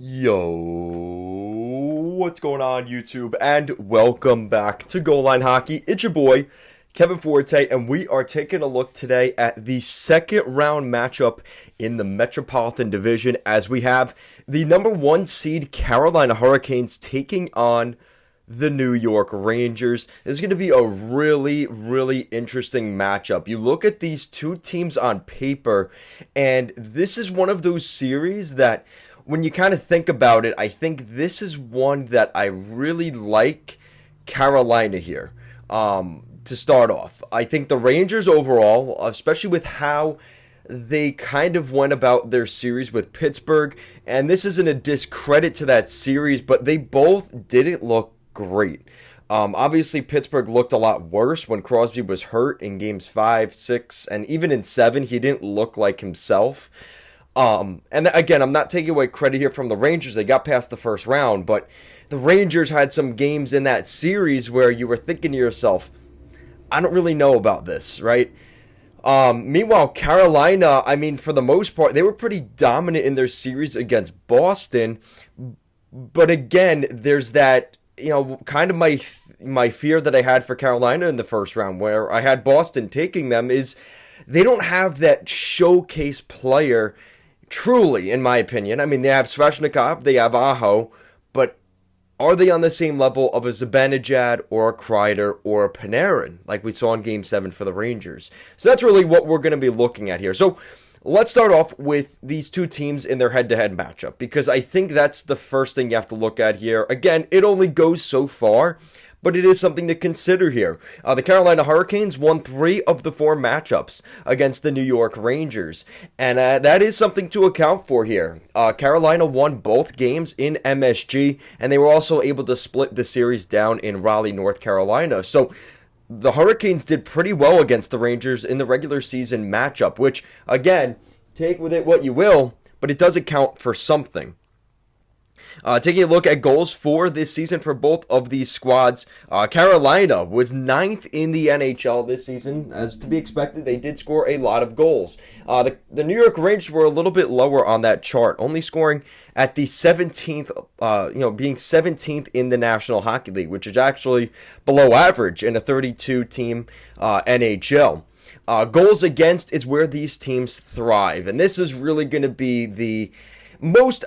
Yo, what's going on, YouTube? And welcome back to Goal Line Hockey. It's your boy, Kevin Forte, and we are taking a look today at the second round matchup in the Metropolitan Division as we have the number one seed Carolina Hurricanes taking on the New York Rangers. This is going to be a really interesting matchup. You look at these two teams on paper, and this is one of those series that when you kind of think about it, I think this is one that I really like Carolina here. To start off, I think the Rangers overall, especially with how they kind of went about their series with Pittsburgh, and this isn't a discredit to that series, but they both didn't look great. Obviously, Pittsburgh looked a lot worse when Crosby was hurt in games 5, 6, and even in 7, he didn't look like himself. And again, I'm not taking away credit here from the Rangers. They got past the first round, but the Rangers had some games in that series where you were thinking to yourself, I don't really know about this, right? Meanwhile, Carolina, I mean, for the most part, they were pretty dominant in their series against Boston. But again, there's that, kind of my fear that I had for Carolina in the first round, where I had Boston taking them, is they don't have that showcase player. Truly, in my opinion. I mean, they have Svechnikov, they have Aho, but are they on the same level of a Zibanejad or a Kreider or a Panarin, like we saw in Game 7 for the Rangers? So that's really what we're going to be looking at here. So let's start off with these two teams in their head-to-head matchup, because I think that's the first thing you have to look at here. Again, it only goes so far, but it is something to consider here. The Carolina Hurricanes won 3 of the 4 matchups against the New York Rangers, and that is something to account for here. Carolina won both games in MSG, and they were also able to split the series down in Raleigh, North Carolina. So the Hurricanes did pretty well against the Rangers in the regular season matchup, which, again, take with it what you will, but it does account for something. Taking a look at goals for this season for both of these squads, Carolina was 9th in the NHL this season. As to be expected, they did score a lot of goals. The New York Rangers were a little bit lower on that chart, only scoring at the 17th, being 17th in the National Hockey League, which is actually below average in a 32-team NHL. Goals against is where these teams thrive, and this is really going to be the most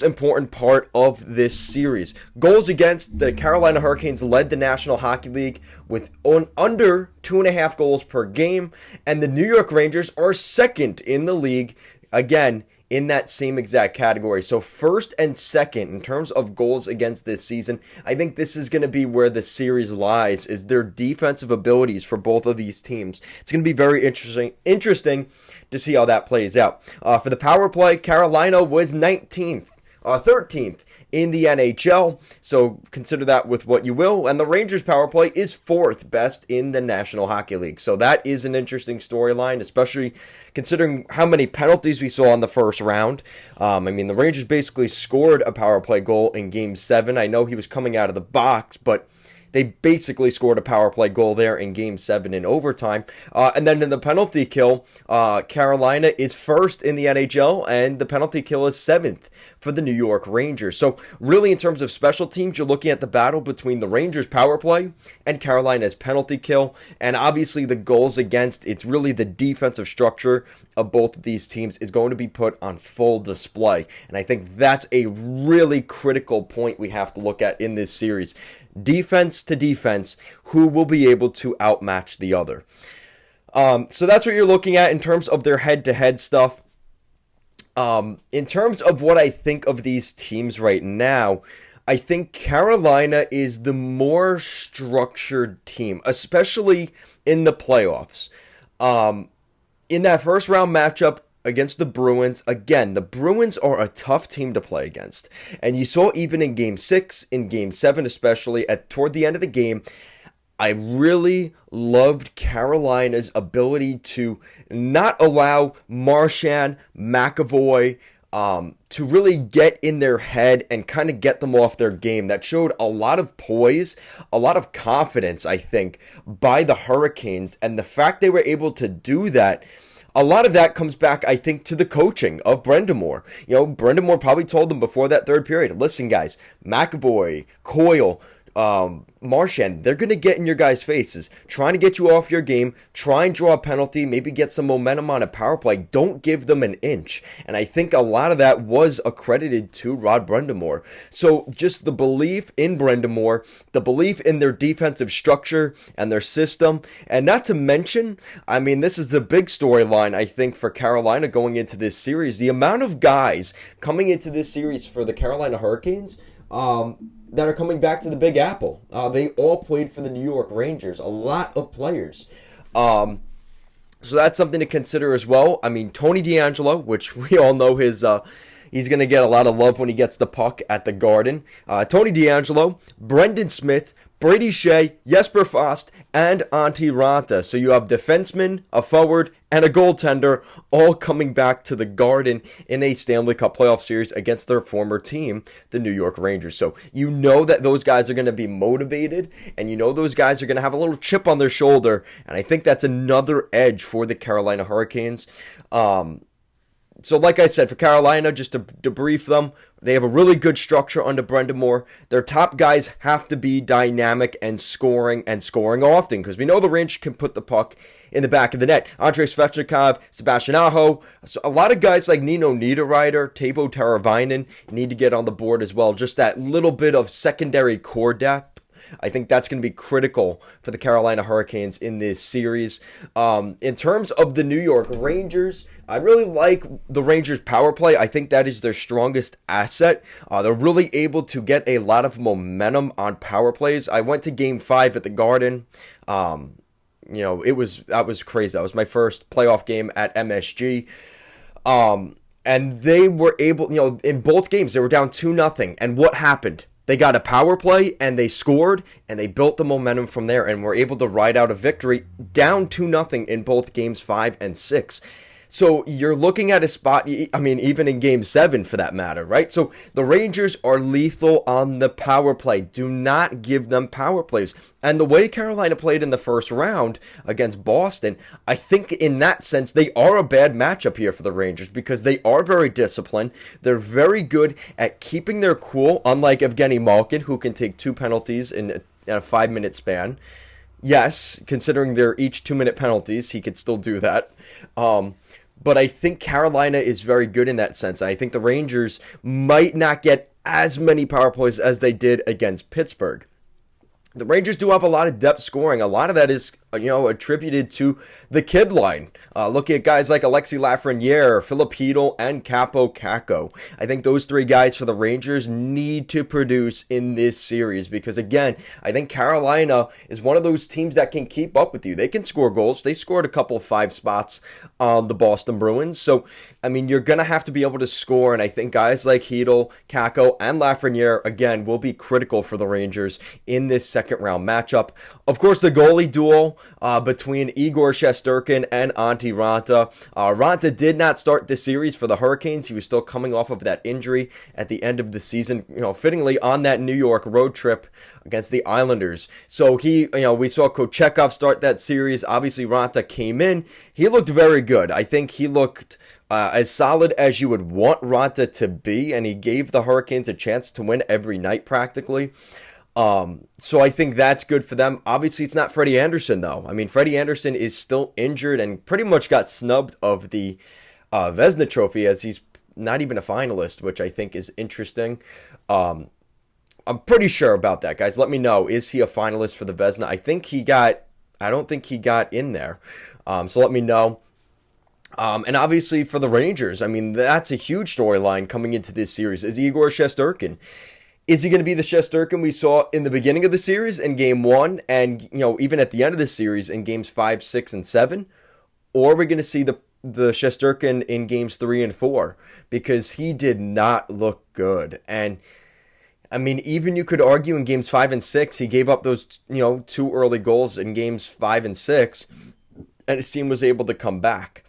important part of this series. Goals against, the Carolina Hurricanes led the National Hockey League with under 2.5 goals per game, and the New York Rangers are second in the league, again, in that same exact category. So first and second in terms of goals against this season. I think this is going to be where the series lies, is their defensive abilities for both of these teams. It's going to be very interesting to see how that plays out. For the power play, Carolina was 13th in the NHL, so consider that with what you will. And the Rangers power play is 4th best in the National Hockey League. So that is an interesting storyline, especially considering how many penalties we saw in the first round. The Rangers basically scored a power play goal in Game 7. I know he was coming out of the box, but they basically scored a power play goal there in Game 7 in overtime. And then in the penalty kill, Carolina is 1st in the NHL, and the penalty kill is 7th for the New York Rangers. So really, in terms of special teams, you're looking at the battle between the Rangers power play and Carolina's penalty kill. And obviously the goals against, it's really the defensive structure of both of these teams is going to be put on full display. And I think that's a really critical point we have to look at in this series. Defense to defense, who will be able to outmatch the other. So that's what you're looking at in terms of their head-to-head stuff. In terms of what I think of these teams right now, I think Carolina is the more structured team, especially in the playoffs. In that first round matchup against the Bruins, again, the Bruins are a tough team to play against. And you saw even in Game 6, in Game 7 especially, toward the end of the game, I really loved Carolina's ability to not allow Marchand, McAvoy, to really get in their head and kind of get them off their game. That showed a lot of poise, a lot of confidence, I think, by the Hurricanes. And the fact they were able to do that, a lot of that comes back, I think, to the coaching of Brendamore. Brendamore probably told them before that third period, listen, guys, McAvoy, Coyle, Marchand, they're going to get in your guys' faces, trying to get you off your game, try and draw a penalty, maybe get some momentum on a power play. Don't give them an inch. And I think a lot of that was accredited to Rod Brendamore. So just the belief in Brendamore, the belief in their defensive structure and their system, and not to mention, I mean, this is the big storyline, I think, for Carolina going into this series. The amount of guys coming into this series for the Carolina Hurricanes, that are coming back to the Big Apple. They all played for the New York Rangers. A lot of players. So that's something to consider as well. I mean, Tony DeAngelo, which we all know he's going to get a lot of love when he gets the puck at the Garden. Tony DeAngelo, Brendan Smith, Brady Shea, Jesper Fast, and Antti Ranta. So you have defensemen, a forward, and a goaltender all coming back to the Garden in a Stanley Cup playoff series against their former team, the New York Rangers. So you know that those guys are going to be motivated, and you know those guys are going to have a little chip on their shoulder, and I think that's another edge for the Carolina Hurricanes. So like I said, for Carolina, just to debrief them, they have a really good structure under Brendamore. Their top guys have to be dynamic and scoring often, because we know the Rangers can put the puck in the back of the net. Andrei Svechnikov, Sebastian Aho, so a lot of guys like Nino Niederreiter, Teuvo Teravainen need to get on the board as well. Just that little bit of secondary core depth. I think that's going to be critical for the Carolina Hurricanes in this series. In terms of the New York Rangers, I really like the Rangers' power play. I think that is their strongest asset. They're really able to get a lot of momentum on power plays. I went to Game 5 at the Garden. That was crazy. That was my first playoff game at MSG. And they were able, in both games, they were down 2-0. And what happened? They got a power play, and they scored, and they built the momentum from there, and were able to ride out a victory down 2-0 in both games 5 and 6. So you're looking at a spot, I mean, even in Game 7 for that matter, right? So the Rangers are lethal on the power play. Do not give them power plays. And the way Carolina played in the first round against Boston, I think in that sense, they are a bad matchup here for the Rangers, because they are very disciplined. They're very good at keeping their cool, unlike Evgeny Malkin, who can take 2 penalties in a 5-minute span. Yes, considering they're each 2-minute penalties, he could still do that. But I think Carolina is very good in that sense. I think the Rangers might not get as many power plays as they did against Pittsburgh. The Rangers do have a lot of depth scoring. A lot of that is, attributed to the kid line. Look at guys like Alexis Lafreniere, Philip Hedl, and Capo Caco. I think those 3 guys for the Rangers need to produce in this series, because, again, I think Carolina is one of those teams that can keep up with you. They can score goals. They scored a couple of 5 spots on the Boston Bruins. So, I mean, you're going to have to be able to score, and I think guys like Hedl, Caco, and Lafreniere, again, will be critical for the Rangers in this second-round matchup. Of course, the goalie duel between Igor Shesterkin and Antti Ranta. Ranta did not start this series for the Hurricanes. He was still coming off of that injury at the end of the season, fittingly on that New York road trip against the Islanders. So we saw Kochekov start that series. Obviously, Ranta came in. He looked very good. I think he looked as solid as you would want Ranta to be, and he gave the Hurricanes a chance to win every night practically. So I think that's good for them. Obviously, it's not Freddie Anderson, though. I mean, Freddie Anderson is still injured and pretty much got snubbed of the Vezina Trophy, as he's not even a finalist, which I think is interesting. I'm pretty sure about that, guys. Let me know. Is he a finalist for the Vezina? I don't think he got in there. So let me know. And obviously for the Rangers, I mean, that's a huge storyline coming into this series, is Igor Shesterkin. Is he going to be the Shesterkin we saw in the beginning of the series in Game 1 and, even at the end of the series in Games 5, 6, and 7? Or are we going to see the Shesterkin in Games 3 and 4? Because he did not look good. And, I mean, even you could argue in Games 5 and 6, he gave up those, 2 early goals in Games 5 and 6, and his team was able to come back.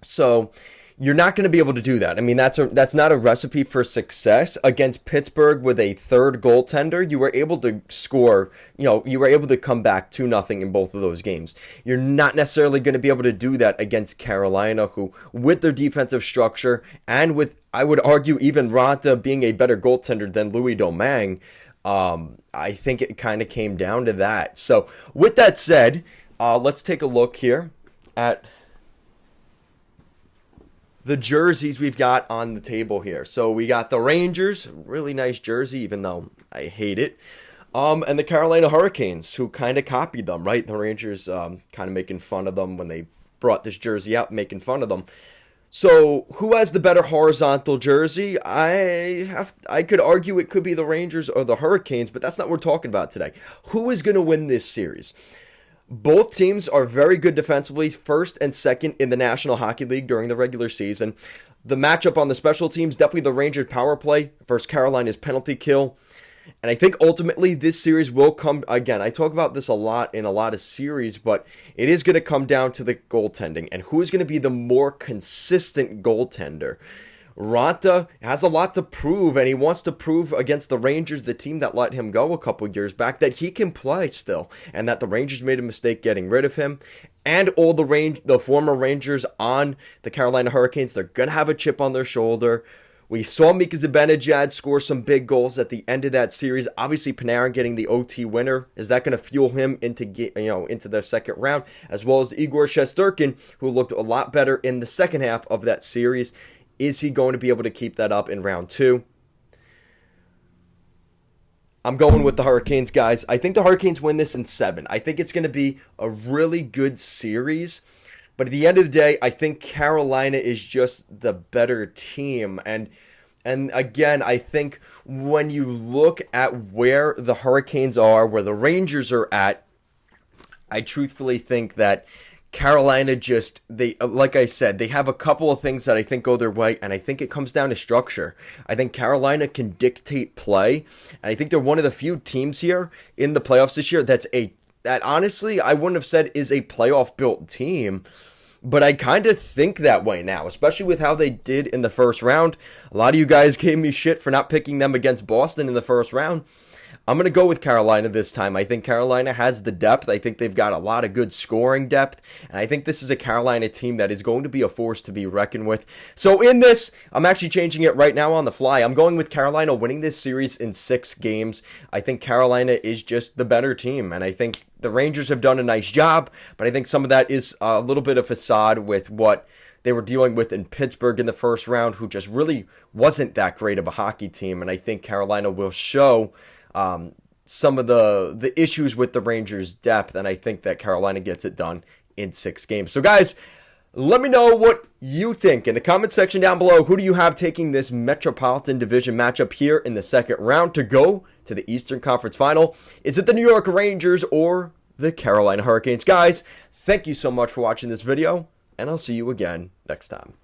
So, You're not going to be able to do that. I mean, that's not a recipe for success. Against Pittsburgh with a third goaltender, you were able to score, you were able to come back 2-0 in both of those games. You're not necessarily going to be able to do that against Carolina, who, with their defensive structure and with, I would argue, even Raanta being a better goaltender than Louis Domingue, I think it kind of came down to that. So, with that said, let's take a look here at the jerseys we've got on the table here. So we got the Rangers, really nice jersey, even though I hate it. And the Carolina Hurricanes, who kind of copied them, right? The Rangers kind of making fun of them when they brought this jersey out, making fun of them. So who has the better horizontal jersey? I could argue it could be the Rangers or the Hurricanes, but that's not what we're talking about today. Who is going to win this series? Both teams are very good defensively, first and second in the National Hockey League during the regular season. The matchup on the special teams, definitely the Rangers power play versus Carolina's penalty kill. And I think ultimately this series will come, again, I talk about this a lot in a lot of series, but it is going to come down to the goaltending and who is going to be the more consistent goaltender. Raanta has a lot to prove, and he wants to prove against the Rangers, the team that let him go a couple years back, that he can play still, and that the Rangers made a mistake getting rid of him. And all the former Rangers on the Carolina Hurricanes, they're going to have a chip on their shoulder. We saw Mika Zibanejad score some big goals at the end of that series. Obviously, Panarin getting the OT winner. Is that going to fuel him into the second round? As well as Igor Shesterkin, who looked a lot better in the second half of that series. Is he going to be able to keep that up in round 2? I'm going with the Hurricanes, guys. I think the Hurricanes win this in 7. I think it's going to be a really good series. But at the end of the day, I think Carolina is just the better team. And again, I think when you look at where the Hurricanes are, where the Rangers are at, I truthfully think that Carolina like I said, they have a couple of things that I think go their way, and I think it comes down to structure. I think Carolina can dictate play, and I think they're one of the few teams here in the playoffs this year that honestly I wouldn't have said is a playoff built team, but I kind of think that way now, especially with how they did in the first round. A lot of you guys gave me shit for not picking them against Boston in the first round. I'm going to go with Carolina this time. I think Carolina has the depth. I think they've got a lot of good scoring depth. And I think this is a Carolina team that is going to be a force to be reckoned with. So in this, I'm actually changing it right now on the fly. I'm going with Carolina winning this series in 6 games. I think Carolina is just the better team. And I think the Rangers have done a nice job. But I think some of that is a little bit of facade with what they were dealing with in Pittsburgh in the first round, who just really wasn't that great of a hockey team. And I think Carolina will show some of the issues with the Rangers' depth, and I think that Carolina gets it done in 6 games. So, guys, let me know what you think in the comment section down below. Who do you have taking this Metropolitan Division matchup here in the second round to go to the Eastern Conference Final? Is it the New York Rangers or the Carolina Hurricanes? Guys, thank you so much for watching this video, and I'll see you again next time.